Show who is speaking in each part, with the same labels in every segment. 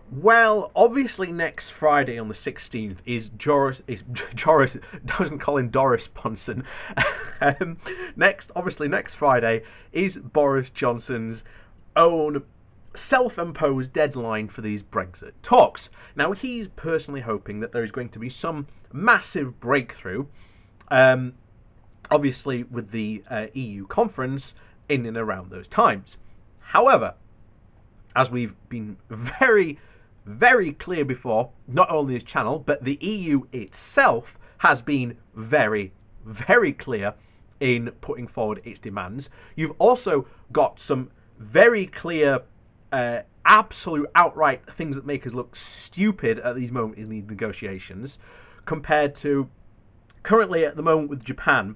Speaker 1: Well, obviously next Friday on the 16th is Joris is Joris doesn't call him Doris Ponson. um, next Friday is Boris Johnson's own self-imposed deadline for these Brexit talks. Now he's personally hoping that there is going to be some massive breakthrough, um, obviously with the EU conference in and around those times. However, as we've been very clear before, not only this channel, but the EU itself has been very clear in putting forward its demands. You've also got some very clear, absolute outright things that make us look stupid at these moments in these negotiations, compared to currently at the moment with Japan,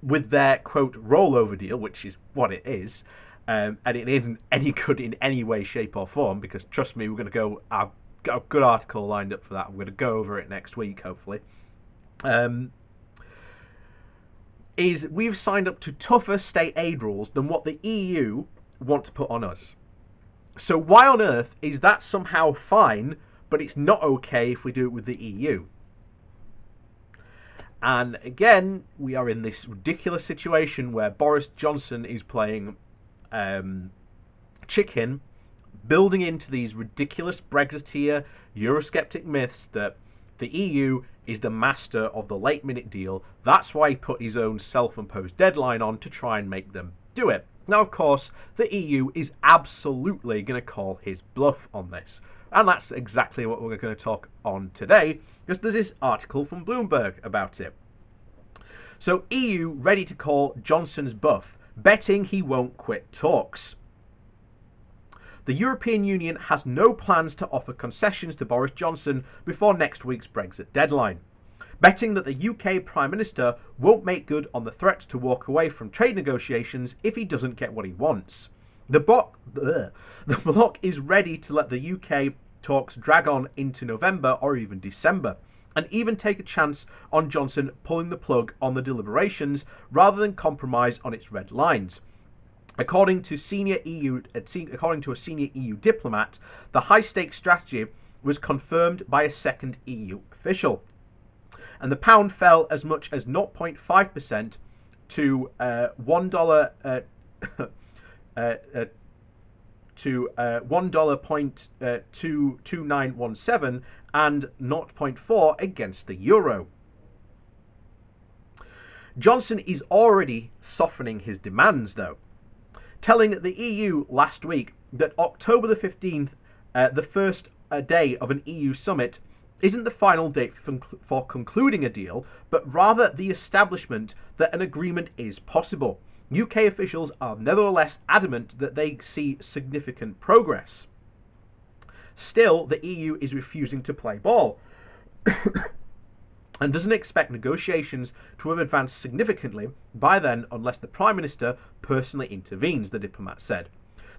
Speaker 1: with their, quote, rollover deal, which is what it is. And it isn't any good in any way, shape, or form, because trust me, we're going to go. I've got a good article lined up for that. I'm going to go over it next week, hopefully. Is we've signed up to tougher state aid rules than what the EU want to put on us. So why on earth is that somehow fine, but it's not okay if we do it with the EU? And again, we are in this ridiculous situation where Boris Johnson is playing chicken, building into these ridiculous Brexiteer Eurosceptic myths that the EU is the master of the late minute deal. That's why he put his own self-imposed deadline on to try and make them do it. Now, of course, the EU is absolutely going to call his bluff on this. And that's exactly what we're going to talk on today, because there's this article from Bloomberg about it. So, EU ready to call Johnson's bluff, betting he won't quit talks. The European Union has no plans to offer concessions to Boris Johnson before next week's Brexit deadline, betting that the UK Prime Minister won't make good on the threat to walk away from trade negotiations if he doesn't get what he wants. The bloc is ready to let the UK talks drag on into November or even December, and even take a chance on Johnson pulling the plug on the deliberations rather than compromise on its red lines. According to a senior EU diplomat, the high-stakes strategy was confirmed by a second EU official, and the pound fell as much as 0.5% to $1.22917 and 0.4 against the euro. Johnson is already softening his demands, though, telling the EU last week that October the 15th, the first day of an EU summit, isn't the final date for concluding a deal, but rather the establishment that an agreement is possible. UK officials are nevertheless adamant that they see significant progress. Still, the EU is refusing to play ball and doesn't expect negotiations to have advanced significantly by then unless the Prime Minister personally intervenes, the diplomat said.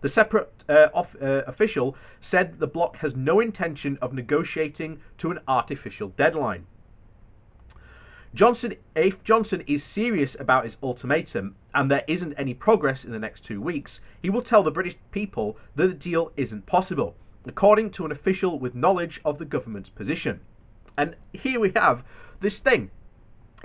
Speaker 1: The separate official said the bloc has no intention of negotiating to an artificial deadline. If Johnson is serious about his ultimatum and there isn't any progress in the next 2 weeks, he will tell the British people that the deal isn't possible, according to an official with knowledge of the government's position. And here we have this thing.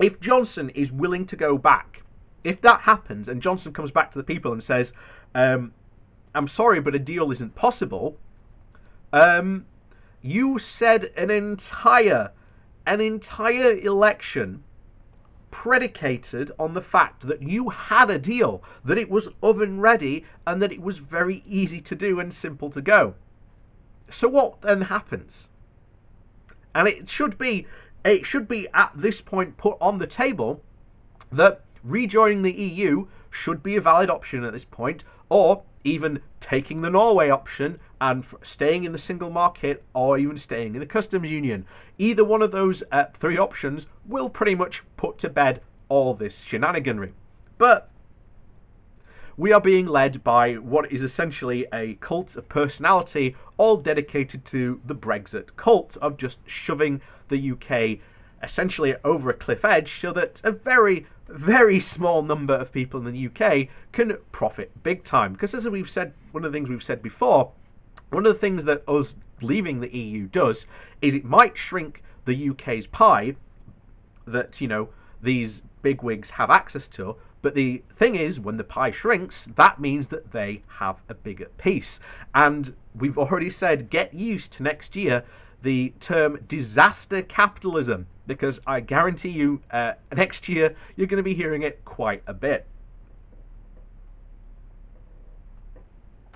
Speaker 1: If Johnson is willing to go back, if that happens and Johnson comes back to the people and says, I'm sorry, but a deal isn't possible, you said an entire election predicated on the fact that you had a deal, that it was oven ready and that it was very easy to do and simple to go. So what then happens? And it should be at this point put on the table that rejoining the EU should be a valid option at this point, or even taking the Norway option and staying in the single market, or even staying in the customs union. Either one of those three options will pretty much put to bed all this shenaniganry. But we are being led by what is essentially a cult of personality, all dedicated to the Brexit cult of just shoving the UK essentially over a cliff edge so that a very small number of people in the UK can profit big time. Because as we've said, one of the things we've said before, one of the things that us leaving the EU does is it might shrink the UK's pie that, these bigwigs have access to. But the thing is, when the pie shrinks, that means that they have a bigger piece. And we've already said, get used to next year the term disaster capitalism, because I guarantee you next year you're going to be hearing it quite a bit.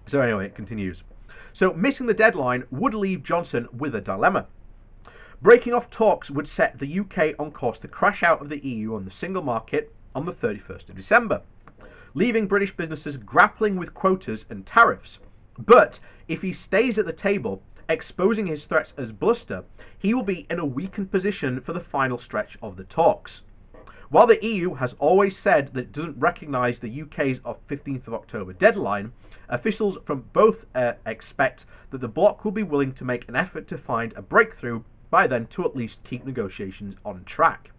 Speaker 1: So anyway, it continues. So missing the deadline would leave Johnson with a dilemma. Breaking off talks would set the UK on course to crash out of the EU on the single market on the 31st of December, leaving British businesses grappling with quotas and tariffs. But if he stays at the table, exposing his threats as bluster, he will be in a weakened position for the final stretch of the talks. While the EU has always said that it doesn't recognise the UK's 15th of October deadline, officials from both expect that the bloc will be willing to make an effort to find a breakthrough by then to at least keep negotiations on track.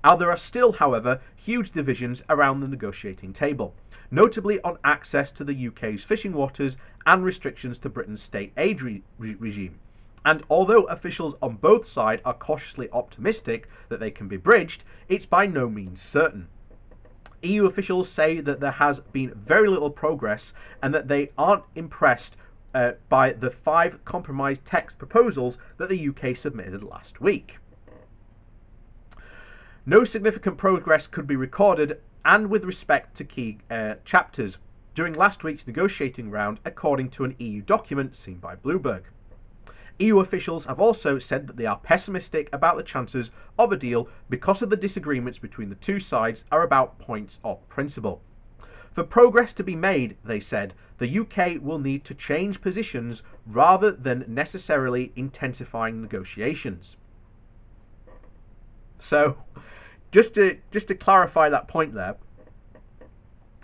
Speaker 1: Now, there are still, however, huge divisions around the negotiating table, notably on access to the UK's fishing waters and restrictions to Britain's state aid regime. And although officials on both sides are cautiously optimistic that they can be bridged, it's by no means certain. EU officials say that there has been very little progress and that they aren't impressed by the 5 compromise text proposals that the UK submitted last week. No significant progress could be recorded, and with respect to key chapters, during last week's negotiating round, according to an EU document seen by Bloomberg. EU officials have also said that they are pessimistic about the chances of a deal because of the disagreements between the two sides are about points of principle. For progress to be made, they said, the UK will need to change positions rather than necessarily intensifying negotiations. So, just to clarify that point there,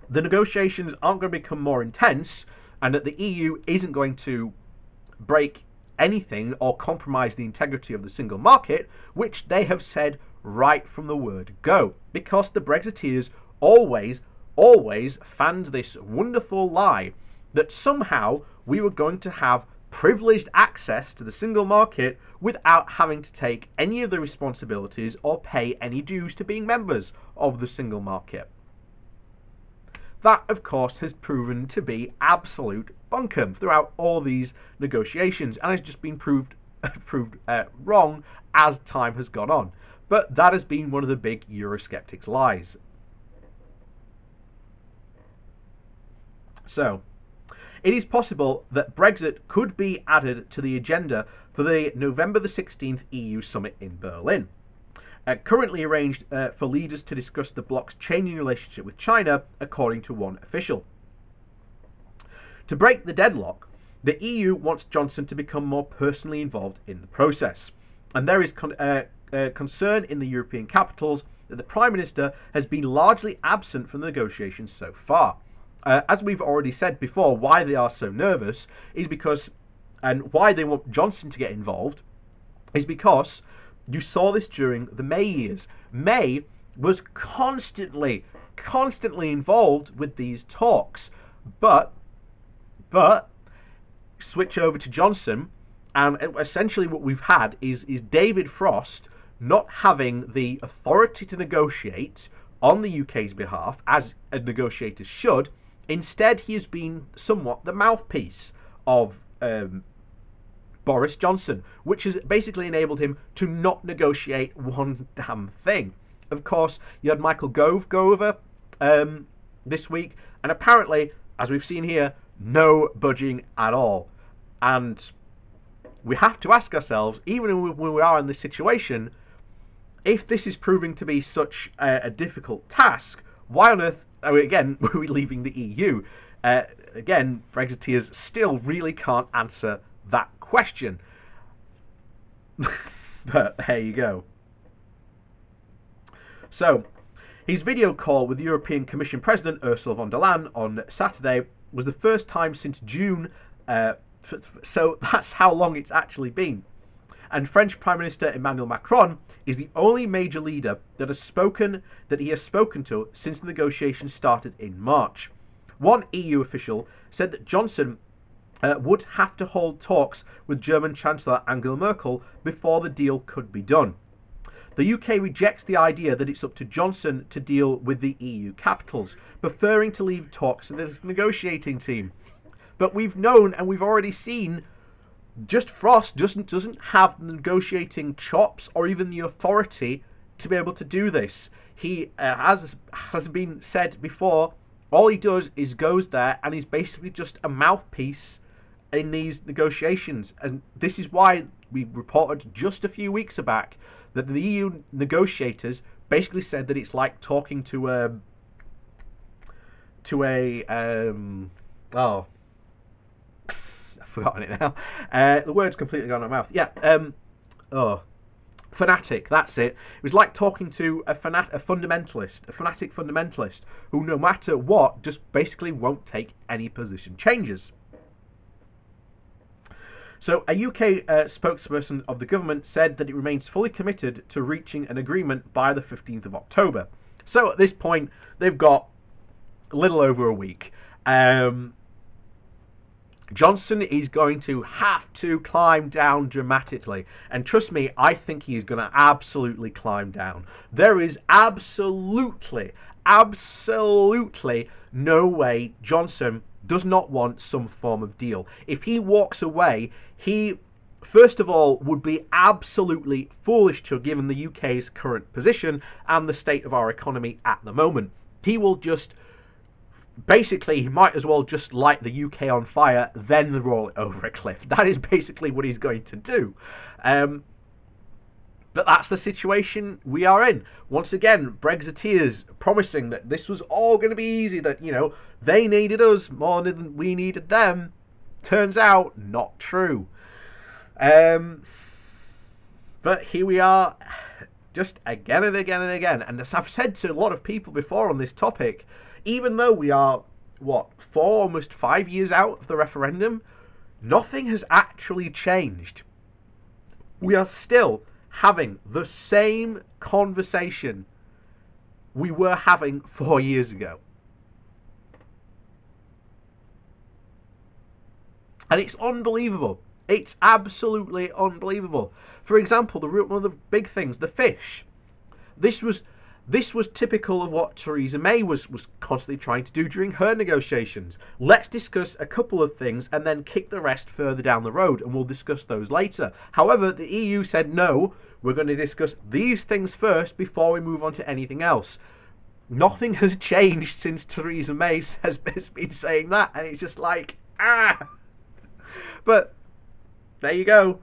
Speaker 1: the negotiations aren't going to become more intense, and that the EU isn't going to break anything or compromise the integrity of the single market, which they have said right from the word go, because the Brexiteers always fanned this wonderful lie that somehow we were going to have privileged access to the single market without having to take any of the responsibilities or pay any dues to being members of the single market. That, of course, has proven to be absolute bunkum throughout all these negotiations, and has just been proved wrong as time has gone on. But that has been one of the big Eurosceptics' lies. So, it is possible that Brexit could be added to the agenda for the November the 16th EU summit in Berlin. Currently arranged for leaders to discuss the bloc's changing relationship with China, according to one official. To break the deadlock, the EU wants Johnson to become more personally involved in the process, and there is concern in the European capitals that the Prime Minister has been largely absent from the negotiations so far. As we've already said before, why they are so nervous is because, and why they want Johnson to get involved, is because you saw this during the May years. May was constantly involved with these talks, but switch over to Johnson, and essentially what we've had is David Frost not having the authority to negotiate on the UK's behalf, as a negotiator should. Instead, he has been somewhat the mouthpiece of Boris Johnson, which has basically enabled him to not negotiate one damn thing. Of course, you had Michael Gove go over this week, and apparently, as we've seen here, no budging at all. And we have to ask ourselves, even when we are in this situation, if this is proving to be such a difficult task, why on earth again were we leaving the EU? Again, Brexiteers still really can't answer that question. But there you go. So, his video call with the European Commission President Ursula von der Leyen on Saturday was the first time since June, so that's how long it's actually been. And French Prime Minister Emmanuel Macron is the only major leader that he has spoken to since the negotiations started in March. One EU official said that Johnson would have to hold talks with German Chancellor Angela Merkel before the deal could be done. The UK rejects the idea that it's up to Johnson to deal with the EU capitals, preferring to leave talks to the negotiating team. But we've known and we've already seen just Frost doesn't have the negotiating chops or even the authority to be able to do this. He has been said before, all he does is goes there and he's basically just a mouthpiece in these negotiations. And this is why we reported just a few weeks back that the EU negotiators basically said that it's like talking to a I've forgotten it now. The word's completely gone out of my mouth. Yeah. Fanatic, that's it. It was like talking to a fanatic fundamentalist who, no matter what, just basically won't take any position changes. So a UK spokesperson of the government said that it remains fully committed to reaching an agreement by the 15th of October. So at this point, they've got a little over a week. Johnson is going to have to climb down dramatically. And trust me, I think he's going to absolutely climb down. There is absolutely no way Johnson does not want some form of deal. If he walks away, he, first of all, would be absolutely foolish to have given the UK's current position and the state of our economy at the moment. He will just... Basically, he might as well just light the UK on fire, then roll it over a cliff. That is basically what he's going to do. But that's the situation we are in. Once again, Brexiteers promising that this was all going to be easy, that, you know, they needed us more than we needed them. Turns out, not true. But here we are, just again and again and again. And as I've said to a lot of people before on this topic, even though we are, 4, almost 5 years out of the referendum, nothing has actually changed. We are still having the same conversation we were having 4 years ago. And it's unbelievable. It's absolutely unbelievable. For example, one of the big things, the fish. This was typical of what Theresa May was constantly trying to do during her negotiations. Let's discuss a couple of things and then kick the rest further down the road, and we'll discuss those later. However, the EU said, no, we're going to discuss these things first before we move on to anything else. Nothing has changed since Theresa May has been saying that, and it's just like, But there you go.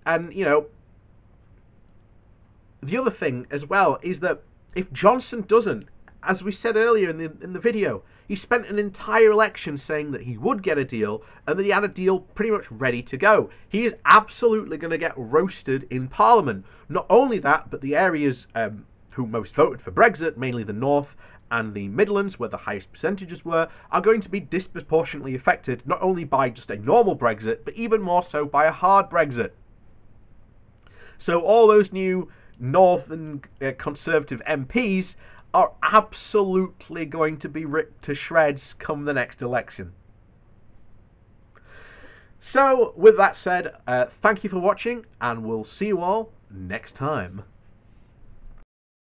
Speaker 1: And, you know, the other thing as well is that if Johnson doesn't, as we said earlier in the video, he spent an entire election saying that he would get a deal and that he had a deal pretty much ready to go. He is absolutely going to get roasted in Parliament. Not only that, but the areas who most voted for Brexit, mainly the North and the Midlands, where the highest percentages were, are going to be disproportionately affected, not only by just a normal Brexit, but even more so by a hard Brexit. So all those new Northern Conservative MPs are absolutely going to be ripped to shreds come the next election. So, with that said, thank you for watching, and we'll see you all next time.